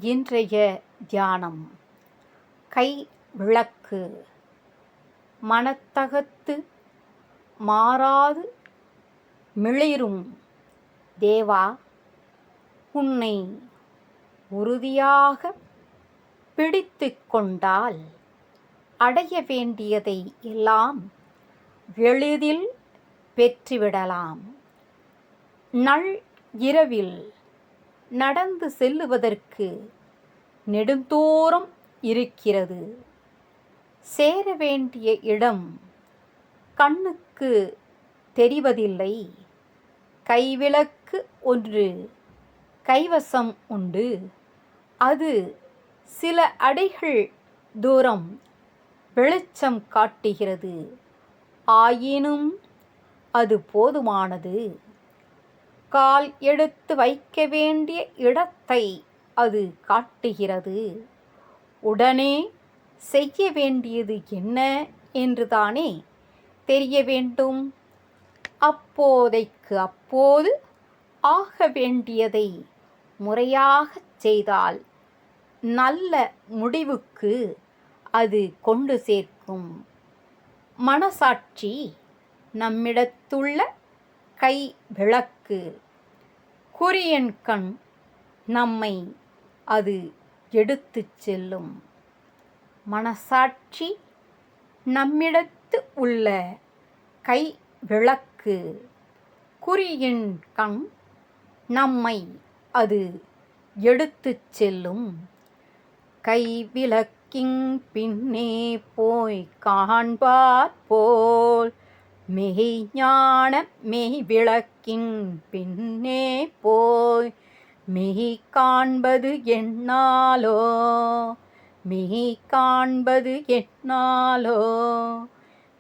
இன்றைய தியானம் கை விளக்கு. மனத்தகத்து மாறாது மிளிரும் தேவா, உன்னை உறுதியாக பிடித்து கொண்டால் அடைய வேண்டியதை எல்லாம் எளிதில் பெற்றுவிடலாம். நள் இரவில் நடந்து செல்லுவதற்கு நெடுந்தூரம் இருக்கிறது. சேர வேண்டிய இடம் கண்ணுக்கு தெரிவதில்லை. கைவிளக்கு ஒன்று கைவசம் உண்டு. அது சில அடிகள் தூரம் வெளிச்சம் காட்டுகிறது. ஆயினும் அது போதுமானது. கால் எடுத்து வைக்க வேண்டிய இடத்தை அது காட்டுகிறது. உடனே செய்ய வேண்டியது என்ன என்றுதானே தெரிய வேண்டும். அப்போதைக்கு அப்போது ஆக வேண்டியதை முறையாகச் செய்தால் நல்ல முடிவுக்கு அது கொண்டு சேர்க்கும். மனசாட்சி நம்மிடத்துள்ள கை விளக்கு. குறியின் கண் நம்மை அது எடுத்துச் செல்லும். மனசாட்சி நம்மிடத்து உள்ள கை விளக்கு. குறியின் கண் நம்மை அது எடுத்துச் செல்லும். கைவிளக்கின் பின்னே போய் காண்பார் போல் மெய்ஞான மெய்விளக்கின் பின்னே போய் மெய் காண்பது என்னாலோ, மெய் காண்பது என்னாலோ,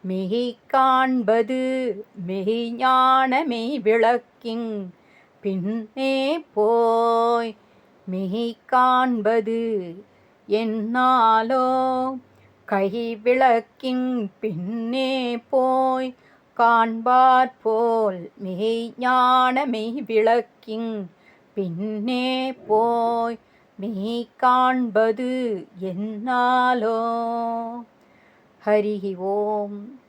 மெய் காண்பது மெய்ஞான மெய்விளக்கின் பின்னே போய் மெய் காண்பது என்னாலோ. கைவிளக்கின் பின்னே போய் காண்பார் போல் மெய்ஞான மெய்விளக்கின் பின்னே போய் மெய் காண்பது என்னாலோ. ஹரி ஓம்.